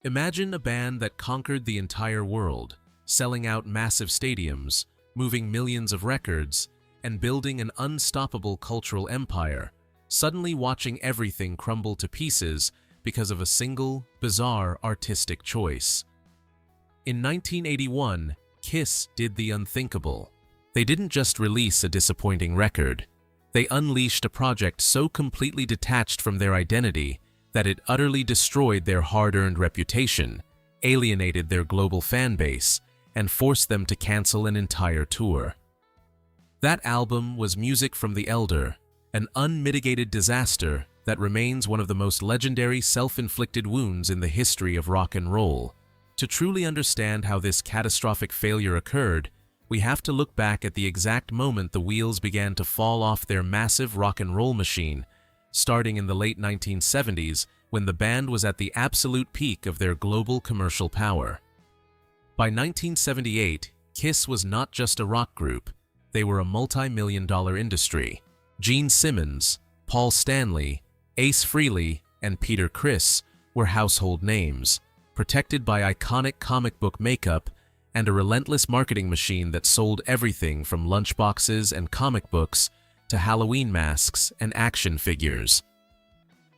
Imagine a band that conquered the entire world, selling out massive stadiums, moving millions of records, and building an unstoppable cultural empire, suddenly watching everything crumble to pieces because of a single, bizarre artistic choice. In 1981, Kiss did the unthinkable. They didn't just release a disappointing record. They unleashed a project so completely detached from their identity that it utterly destroyed their hard-earned reputation, alienated their global fan base, and forced them to cancel an entire tour. That album was Music from the Elder, an unmitigated disaster that remains one of the most legendary self-inflicted wounds in the history of rock and roll. To truly understand how this catastrophic failure occurred, we have to look back at the exact moment the wheels began to fall off their massive rock and roll machine, starting in the late 1970s when the band was at the absolute peak of their global commercial power. By 1978, Kiss was not just a rock group, they were a multi-million-dollar industry. Gene Simmons, Paul Stanley, Ace Frehley, and Peter Criss were household names, protected by iconic comic book makeup and a relentless marketing machine that sold everything from lunchboxes and comic books to Halloween masks and action figures.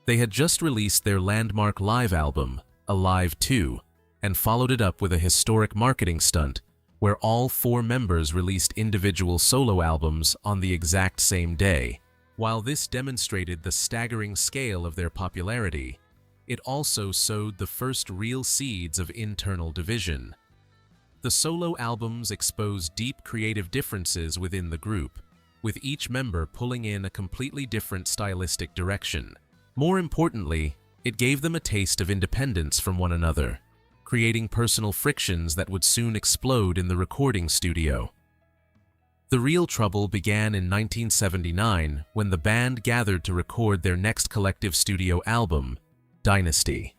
They had just released their landmark live album, Alive 2, and followed it up with a historic marketing stunt where all four members released individual solo albums on the exact same day. While this demonstrated the staggering scale of their popularity, it also sowed the first real seeds of internal division. The solo albums exposed deep creative differences within the group, with each member pulling in a completely different stylistic direction. More importantly, it gave them a taste of independence from one another, creating personal frictions that would soon explode in the recording studio. The real trouble began in 1979 when the band gathered to record their next collective studio album, Dynasty.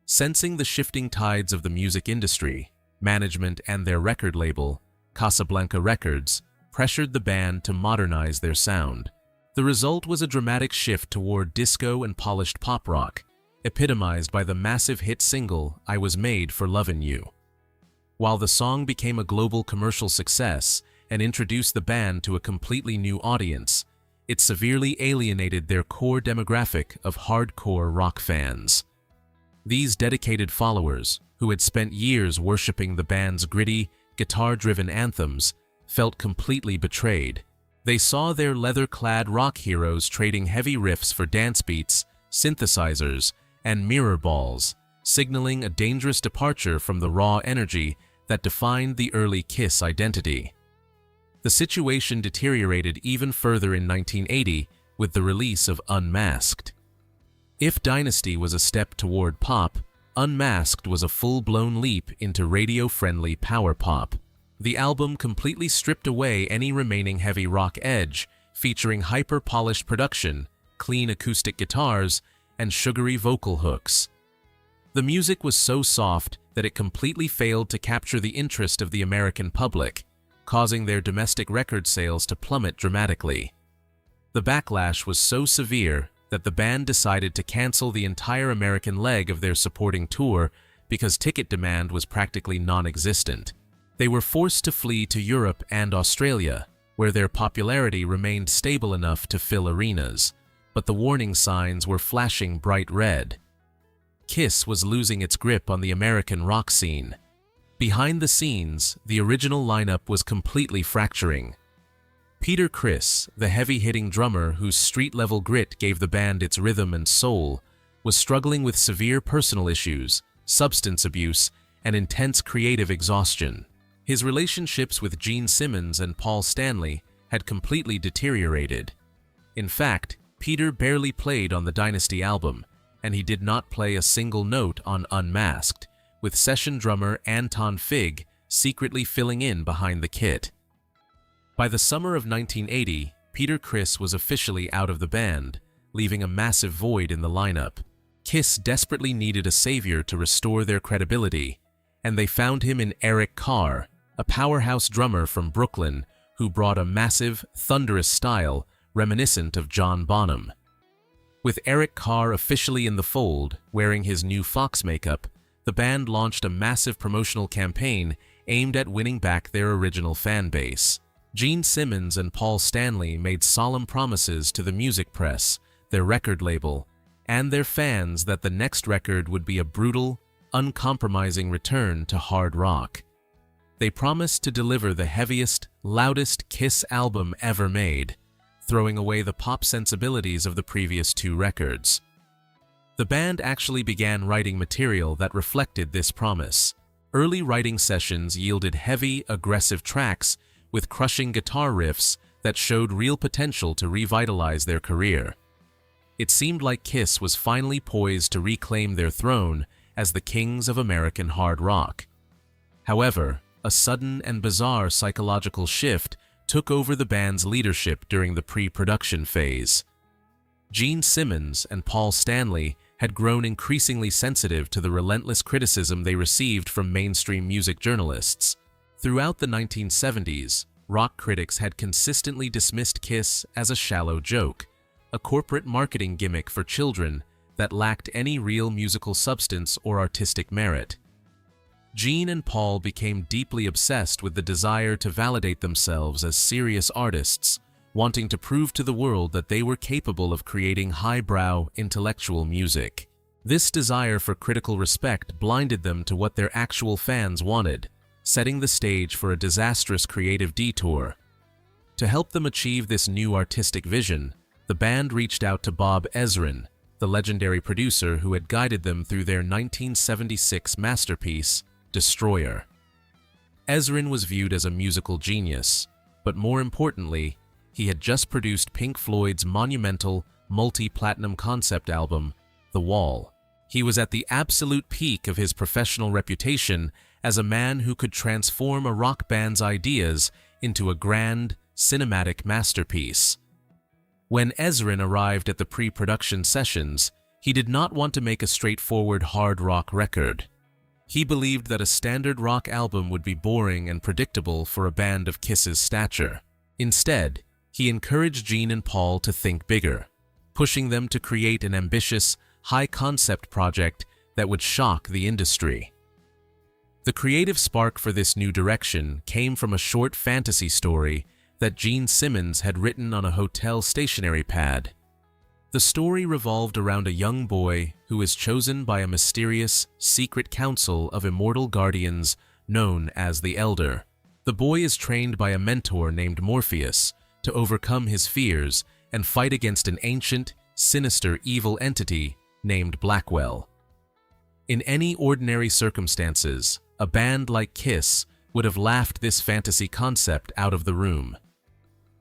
Sensing the shifting tides of the music industry, management and their record label, Casablanca Records, pressured the band to modernize their sound. The result was a dramatic shift toward disco and polished pop rock, epitomized by the massive hit single I Was Made for Lovin' You. While the song became a global commercial success and introduced the band to a completely new audience, it severely alienated their core demographic of hardcore rock fans. These dedicated followers, who had spent years worshiping the band's gritty, guitar-driven anthems, felt completely betrayed. They saw their leather-clad rock heroes trading heavy riffs for dance beats, synthesizers, and mirror balls, signaling a dangerous departure from the raw energy that defined the early Kiss identity. The situation deteriorated even further in 1980 with the release of Unmasked. If Dynasty was a step toward pop, Unmasked was a full-blown leap into radio-friendly power pop. The album completely stripped away any remaining heavy rock edge, featuring hyper-polished production, clean acoustic guitars, and sugary vocal hooks. The music was so soft that it completely failed to capture the interest of the American public, causing their domestic record sales to plummet dramatically. The backlash was so severe that the band decided to cancel the entire American leg of their supporting tour because ticket demand was practically non-existent. They were forced to flee to Europe and Australia, where their popularity remained stable enough to fill arenas, but the warning signs were flashing bright red. Kiss was losing its grip on the American rock scene. Behind the scenes, the original lineup was completely fracturing. Peter Criss, the heavy-hitting drummer whose street-level grit gave the band its rhythm and soul, was struggling with severe personal issues, substance abuse, and intense creative exhaustion. His relationships with Gene Simmons and Paul Stanley had completely deteriorated. In fact, Peter barely played on the Dynasty album, and he did not play a single note on Unmasked, with session drummer Anton Fig secretly filling in behind the kit. By the summer of 1980, Peter Criss was officially out of the band, leaving a massive void in the lineup. Kiss desperately needed a savior to restore their credibility, and they found him in Eric Carr, a powerhouse drummer from Brooklyn who brought a massive, thunderous style reminiscent of John Bonham. With Eric Carr officially in the fold, wearing his new Fox makeup, the band launched a massive promotional campaign aimed at winning back their original fan base. Gene Simmons and Paul Stanley made solemn promises to the music press, their record label, and their fans that the next record would be a brutal, uncompromising return to hard rock. They promised to deliver the heaviest, loudest Kiss album ever made, throwing away the pop sensibilities of the previous two records. The band actually began writing material that reflected this promise. Early writing sessions yielded heavy, aggressive tracks with crushing guitar riffs that showed real potential to revitalize their career. It seemed like Kiss was finally poised to reclaim their throne as the kings of American hard rock. However, a sudden and bizarre psychological shift took over the band's leadership during the pre-production phase. Gene Simmons and Paul Stanley had grown increasingly sensitive to the relentless criticism they received from mainstream music journalists. Throughout the 1970s, rock critics had consistently dismissed Kiss as a shallow joke, a corporate marketing gimmick for children that lacked any real musical substance or artistic merit. Gene and Paul became deeply obsessed with the desire to validate themselves as serious artists, wanting to prove to the world that they were capable of creating highbrow, intellectual music. This desire for critical respect blinded them to what their actual fans wanted, setting the stage for a disastrous creative detour. To help them achieve this new artistic vision, the band reached out to Bob Ezrin, the legendary producer who had guided them through their 1976 masterpiece, Destroyer. Ezrin was viewed as a musical genius, but more importantly, he had just produced Pink Floyd's monumental, multi-platinum concept album, The Wall. He was at the absolute peak of his professional reputation as a man who could transform a rock band's ideas into a grand, cinematic masterpiece. When Ezrin arrived at the pre-production sessions, he did not want to make a straightforward hard rock record. He believed that a standard rock album would be boring and predictable for a band of Kiss's stature. Instead, he encouraged Gene and Paul to think bigger, pushing them to create an ambitious, high-concept project that would shock the industry. The creative spark for this new direction came from a short fantasy story that Gene Simmons had written on a hotel stationery pad. The story revolved around a young boy who is chosen by a mysterious, secret council of immortal guardians known as the Elder. The boy is trained by a mentor named Morpheus to overcome his fears and fight against an ancient, sinister evil entity named Blackwell. In any ordinary circumstances, a band like Kiss would have laughed this fantasy concept out of the room.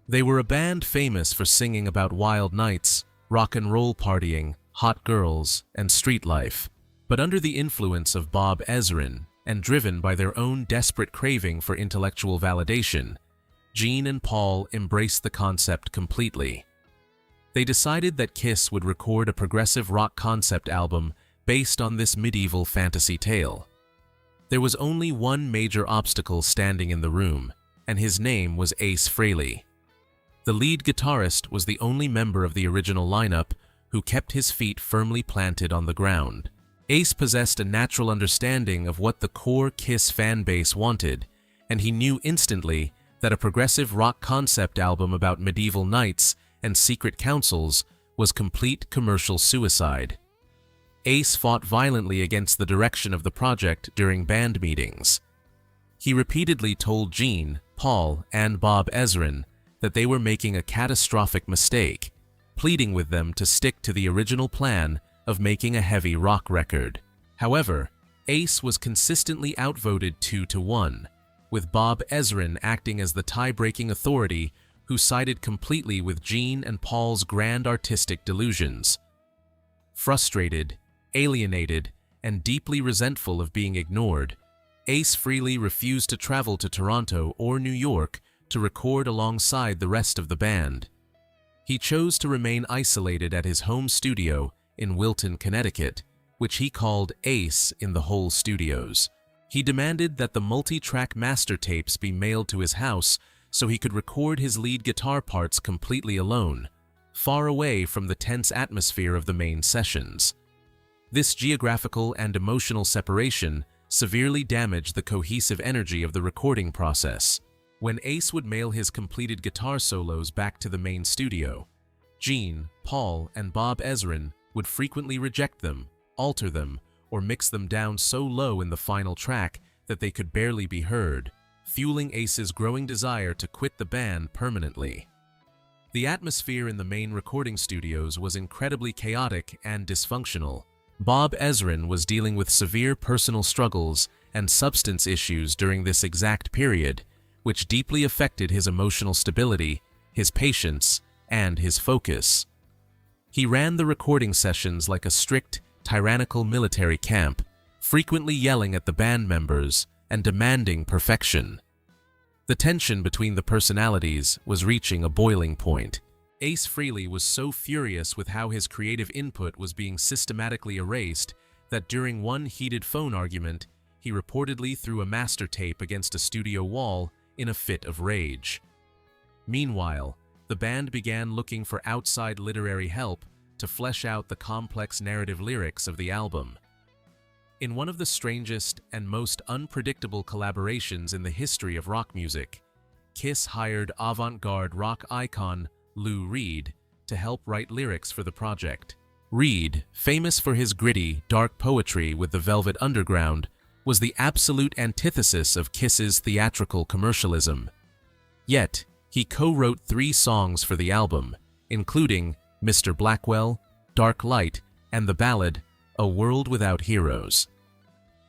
They were a band famous for singing about wild nights, rock and roll partying, hot girls, and street life. But under the influence of Bob Ezrin, and driven by their own desperate craving for intellectual validation, Gene and Paul embraced the concept completely. They decided that Kiss would record a progressive rock concept album based on this medieval fantasy tale. There was only one major obstacle standing in the room, and his name was Ace Frehley. The lead guitarist was the only member of the original lineup who kept his feet firmly planted on the ground. Ace possessed a natural understanding of what the core Kiss fan base wanted, and he knew instantly that a progressive rock concept album about medieval knights and secret councils was complete commercial suicide. Ace fought violently against the direction of the project during band meetings. He repeatedly told Gene, Paul, and Bob Ezrin that they were making a catastrophic mistake, pleading with them to stick to the original plan of making a heavy rock record. However, Ace was consistently outvoted 2-1, with Bob Ezrin acting as the tie-breaking authority who sided completely with Gene and Paul's grand artistic delusions. Frustrated, alienated, and deeply resentful of being ignored, Ace Frehley refused to travel to Toronto or New York to record alongside the rest of the band. He chose to remain isolated at his home studio in Wilton, Connecticut, which he called Ace in the Hole Studios. He demanded that the multi-track master tapes be mailed to his house so he could record his lead guitar parts completely alone, far away from the tense atmosphere of the main sessions. This geographical and emotional separation severely damaged the cohesive energy of the recording process. When Ace would mail his completed guitar solos back to the main studio, Gene, Paul, and Bob Ezrin would frequently reject them, alter them, or mix them down so low in the final track that they could barely be heard, fueling Ace's growing desire to quit the band permanently. The atmosphere in the main recording studios was incredibly chaotic and dysfunctional. Bob Ezrin was dealing with severe personal struggles and substance issues during this exact period, which deeply affected his emotional stability, his patience, and his focus. He ran the recording sessions like a strict, tyrannical military camp, frequently yelling at the band members and demanding perfection. The tension between the personalities was reaching a boiling point. Ace Frehley was so furious with how his creative input was being systematically erased that during one heated phone argument, he reportedly threw a master tape against a studio wall in a fit of rage. Meanwhile, the band began looking for outside literary help to flesh out the complex narrative lyrics of the album. In one of the strangest and most unpredictable collaborations in the history of rock music, Kiss hired avant-garde rock icon Lou Reed to help write lyrics for the project. Reed, famous for his gritty, dark poetry with the Velvet Underground, was the absolute antithesis of Kiss's theatrical commercialism. Yet, he co-wrote 3 songs for the album, including Mr. Blackwell, Dark Light, and the ballad A World Without Heroes.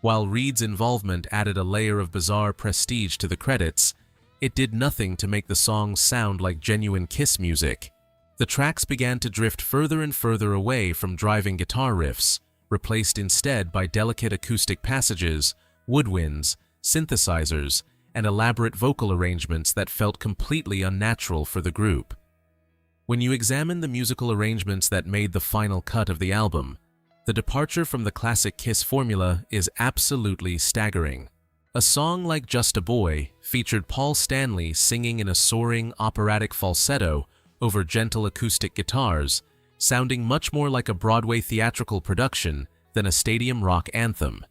While Reed's involvement added a layer of bizarre prestige to the credits, it did nothing to make the songs sound like genuine Kiss music. The tracks began to drift further and further away from driving guitar riffs, replaced instead by delicate acoustic passages, woodwinds, synthesizers, and elaborate vocal arrangements that felt completely unnatural for the group. When you examine the musical arrangements that made the final cut of the album, the departure from the classic Kiss formula is absolutely staggering. A song like Just a Boy featured Paul Stanley singing in a soaring operatic falsetto over gentle acoustic guitars, sounding much more like a Broadway theatrical production than a stadium rock anthem.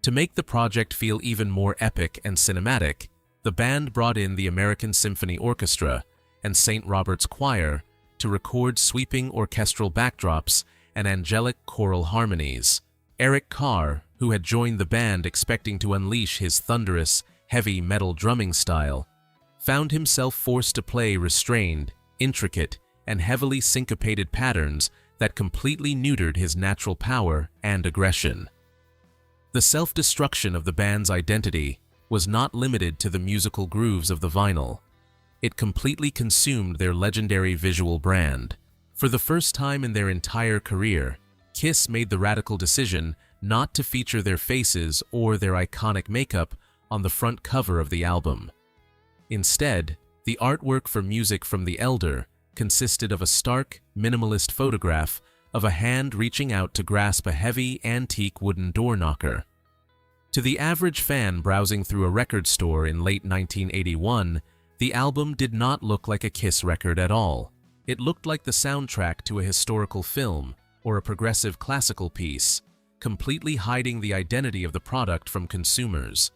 To make the project feel even more epic and cinematic, the band brought in the American Symphony Orchestra and St. Robert's Choir to record sweeping orchestral backdrops and angelic choral harmonies. Eric Carr, who had joined the band expecting to unleash his thunderous, heavy metal drumming style, found himself forced to play restrained, intricate, and heavily syncopated patterns that completely neutered his natural power and aggression. The self-destruction of the band's identity was not limited to the musical grooves of the vinyl. It completely consumed their legendary visual brand. For the first time in their entire career, Kiss made the radical decision not to feature their faces or their iconic makeup on the front cover of the album. Instead, the artwork for Music from the Elder consisted of a stark, minimalist photograph of a hand reaching out to grasp a heavy, antique wooden door knocker. To the average fan browsing through a record store in late 1981, the album did not look like a Kiss record at all. It looked like the soundtrack to a historical film or a progressive classical piece, completely hiding the identity of the product from consumers.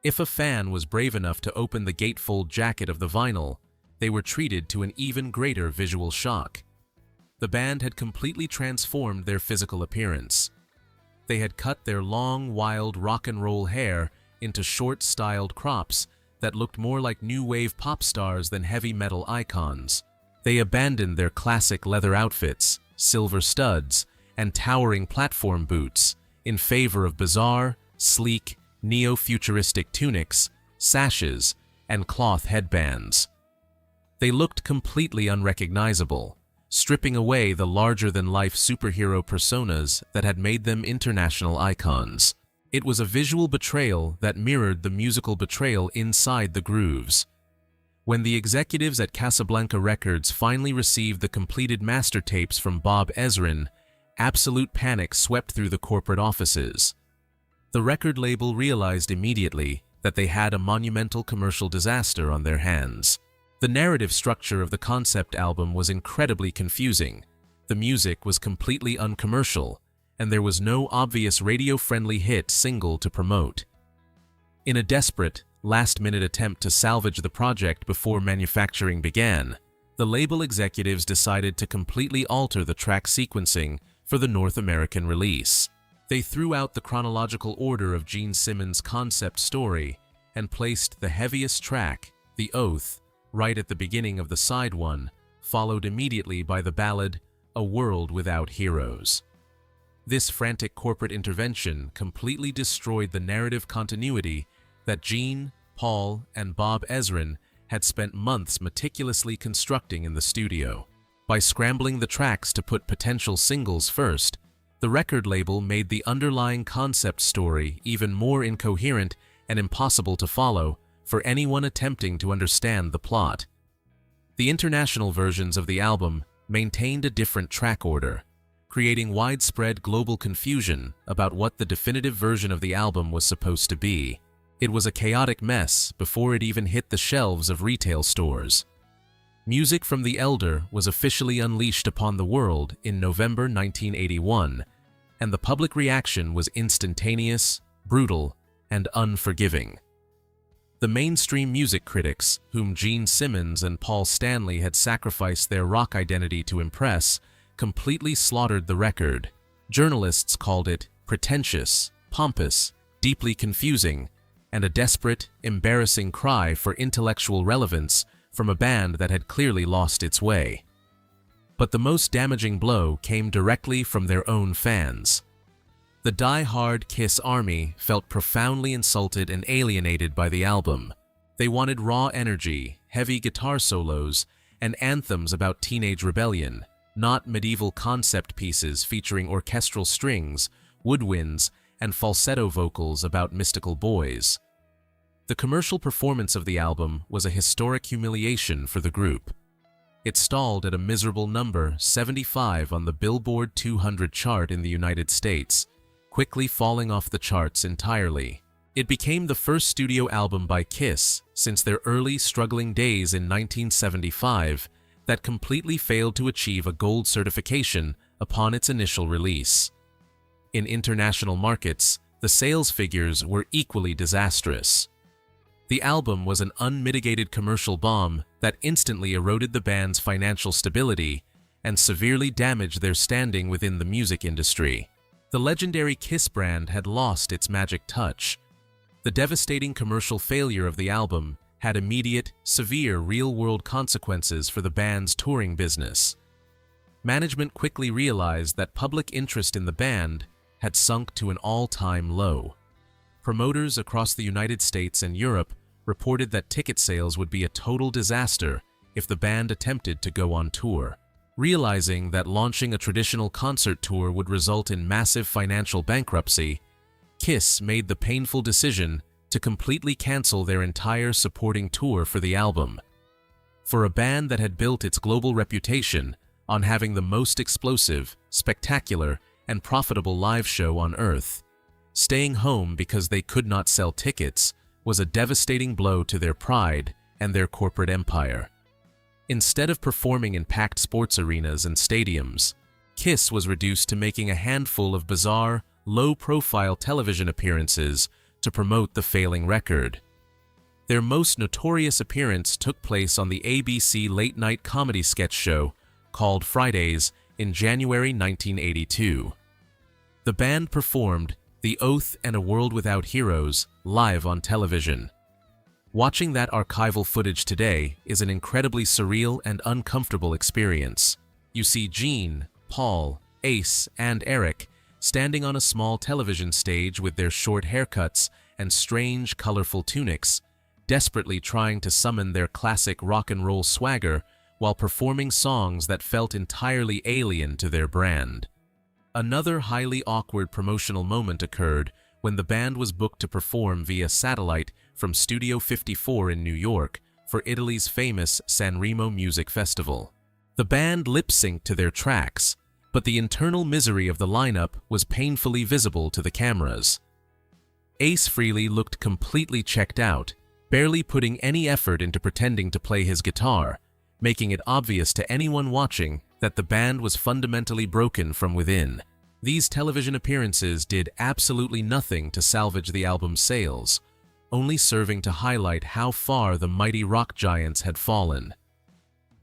If a fan was brave enough to open the gatefold jacket of the vinyl, they were treated to an even greater visual shock. The band had completely transformed their physical appearance. They had cut their long, wild rock and roll hair into short, styled crops that looked more like new wave pop stars than heavy metal icons. They abandoned their classic leather outfits, silver studs, and towering platform boots in favor of bizarre, sleek, neo-futuristic tunics, sashes, and cloth headbands. They looked completely unrecognizable, stripping away the larger-than-life superhero personas that had made them international icons. It was a visual betrayal that mirrored the musical betrayal inside the grooves. When the executives at Casablanca Records finally received the completed master tapes from Bob Ezrin, absolute panic swept through the corporate offices. The record label realized immediately that they had a monumental commercial disaster on their hands. The narrative structure of the concept album was incredibly confusing. The music was completely uncommercial, and there was no obvious radio-friendly hit single to promote. In a desperate, last-minute attempt to salvage the project before manufacturing began, the label executives decided to completely alter the track sequencing for the North American release. They threw out the chronological order of Gene Simmons' concept story and placed the heaviest track, The Oath, right at the beginning of the side one, followed immediately by the ballad, A World Without Heroes. This frantic corporate intervention completely destroyed the narrative continuity that Gene, Paul, and Bob Ezrin had spent months meticulously constructing in the studio. By scrambling the tracks to put potential singles first, the record label made the underlying concept story even more incoherent and impossible to follow for anyone attempting to understand the plot. The international versions of the album maintained a different track order, creating widespread global confusion about what the definitive version of the album was supposed to be. It was a chaotic mess before it even hit the shelves of retail stores. Music from the Elder was officially unleashed upon the world in November 1981, and the public reaction was instantaneous, brutal, and unforgiving. The mainstream music critics, whom Gene Simmons and Paul Stanley had sacrificed their rock identity to impress, completely slaughtered the record. Journalists called it pretentious, pompous, deeply confusing, and a desperate, embarrassing cry for intellectual relevance from a band that had clearly lost its way. But the most damaging blow came directly from their own fans. The die-hard Kiss army felt profoundly insulted and alienated by the album. They wanted raw energy, heavy guitar solos, and anthems about teenage rebellion, not medieval concept pieces featuring orchestral strings, woodwinds, and falsetto vocals about mystical boys. The commercial performance of the album was a historic humiliation for the group. It stalled at a miserable number 75 on the Billboard 200 chart in the United States, quickly falling off the charts entirely. It became the first studio album by Kiss since their early struggling days in 1975 that completely failed to achieve a gold certification upon its initial release. In international markets, the sales figures were equally disastrous. The album was an unmitigated commercial bomb that instantly eroded the band's financial stability and severely damaged their standing within the music industry. The legendary Kiss brand had lost its magic touch. The devastating commercial failure of the album had immediate, severe real-world consequences for the band's touring business. Management quickly realized that public interest in the band had sunk to an all-time low. Promoters across the United States and Europe reported that ticket sales would be a total disaster if the band attempted to go on tour. Realizing that launching a traditional concert tour would result in massive financial bankruptcy, Kiss made the painful decision to completely cancel their entire supporting tour for the album. For a band that had built its global reputation on having the most explosive, spectacular, and profitable live show on Earth, staying home because they could not sell tickets was a devastating blow to their pride and their corporate empire. Instead of performing in packed sports arenas and stadiums, Kiss was reduced to making a handful of bizarre, low-profile television appearances to promote the failing record. Their most notorious appearance took place on the ABC late-night comedy sketch show called Fridays in January 1982. The band performed The Oath and A World Without Heroes live on television. Watching that archival footage today is an incredibly surreal and uncomfortable experience. You see Gene, Paul, Ace, and Eric standing on a small television stage with their short haircuts and strange, colorful tunics, desperately trying to summon their classic rock and roll swagger while performing songs that felt entirely alien to their brand. Another highly awkward promotional moment occurred when the band was booked to perform via satellite from Studio 54 in New York for Italy's famous Sanremo Music Festival. The band lip-synced to their tracks, but the internal misery of the lineup was painfully visible to the cameras. Ace Frehley looked completely checked out, barely putting any effort into pretending to play his guitar, making it obvious to anyone watching that the band was fundamentally broken from within. These television appearances did absolutely nothing to salvage the album's sales, only serving to highlight how far the mighty rock giants had fallen.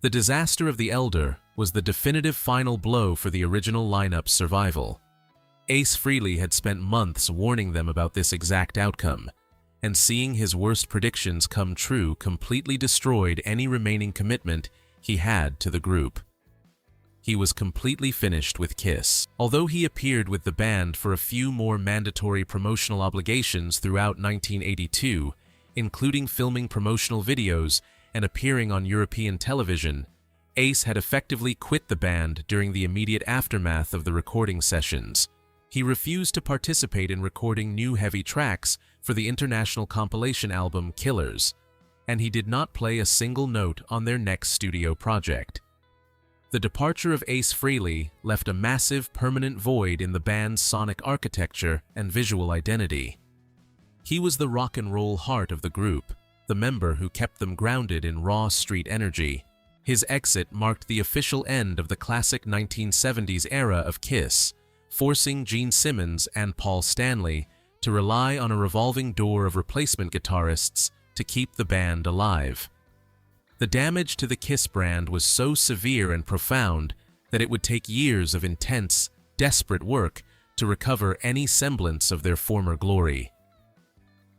The disaster of The Elder was the definitive final blow for the original lineup's survival. Ace Frehley had spent months warning them about this exact outcome, and seeing his worst predictions come true completely destroyed any remaining commitment he had to the group. He was completely finished with Kiss. Although he appeared with the band for a few more mandatory promotional obligations throughout 1982, including filming promotional videos and appearing on European television, Ace had effectively quit the band during the immediate aftermath of the recording sessions. He refused to participate in recording new heavy tracks for the international compilation album Killers, and he did not play a single note on their next studio project. The departure of Ace Frehley left a massive permanent void in the band's sonic architecture and visual identity. He was the rock and roll heart of the group, the member who kept them grounded in raw street energy. His exit marked the official end of the classic 1970s era of Kiss, forcing Gene Simmons and Paul Stanley to rely on a revolving door of replacement guitarists to keep the band alive. The damage to the Kiss brand was so severe and profound that it would take years of intense, desperate work to recover any semblance of their former glory.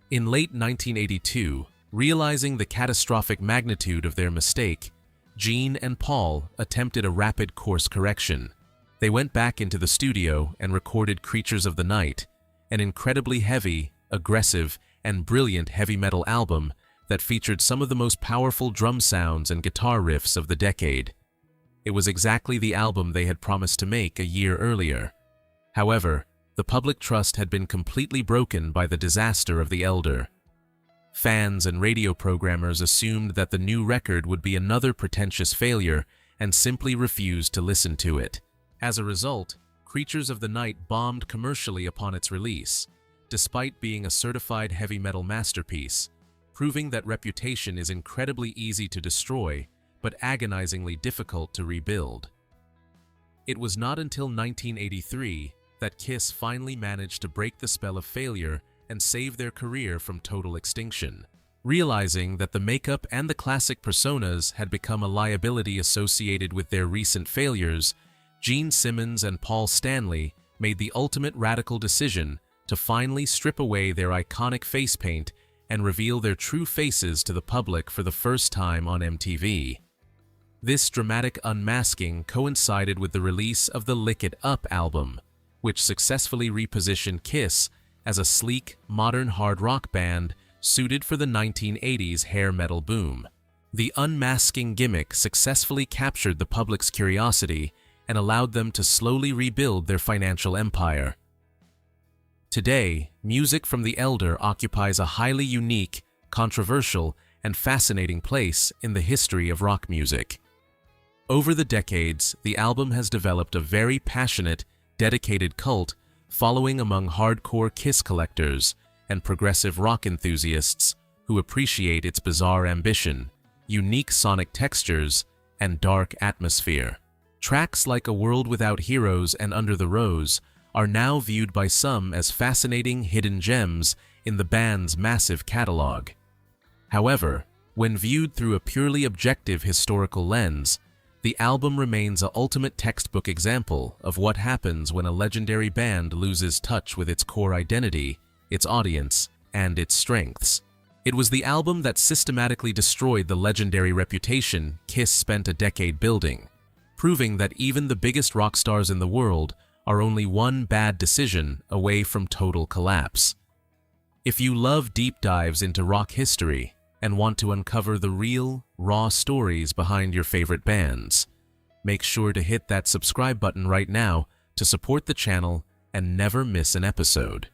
In late 1982, realizing the catastrophic magnitude of their mistake, Gene and Paul attempted a rapid course correction. They went back into the studio and recorded Creatures of the Night, an incredibly heavy, aggressive, and brilliant heavy metal album that featured some of the most powerful drum sounds and guitar riffs of the decade. It was exactly the album they had promised to make a year earlier. However, the public trust had been completely broken by the disaster of The Elder. Fans and radio programmers assumed that the new record would be another pretentious failure and simply refused to listen to it. As a result, Creatures of the Night bombed commercially upon its release, despite being a certified heavy metal masterpiece, proving that reputation is incredibly easy to destroy, but agonizingly difficult to rebuild. It was not until 1983 that Kiss finally managed to break the spell of failure and save their career from total extinction. Realizing that the makeup and the classic personas had become a liability associated with their recent failures, Gene Simmons and Paul Stanley made the ultimate radical decision to finally strip away their iconic face paint and reveal their true faces to the public for the first time on MTV. This dramatic unmasking coincided with the release of the Lick It Up album, which successfully repositioned Kiss as a sleek, modern hard rock band suited for the 1980s hair metal boom. The unmasking gimmick successfully captured the public's curiosity and allowed them to slowly rebuild their financial empire. Today, music from The Elder occupies a highly unique, controversial, and fascinating place in the history of rock music. Over the decades, the album has developed a very passionate, dedicated cult following among hardcore Kiss collectors and progressive rock enthusiasts who appreciate its bizarre ambition, unique sonic textures, and dark atmosphere. Tracks like A World Without Heroes and Under the Rose are now viewed by some as fascinating hidden gems in the band's massive catalog. However, when viewed through a purely objective historical lens, the album remains an ultimate textbook example of what happens when a legendary band loses touch with its core identity, its audience, and its strengths. It was the album that systematically destroyed the legendary reputation Kiss spent a decade building, proving that even the biggest rock stars in the world are only one bad decision away from total collapse. If you love deep dives into rock history and want to uncover the real, raw stories behind your favorite bands, make sure to hit that subscribe button right now to support the channel and never miss an episode.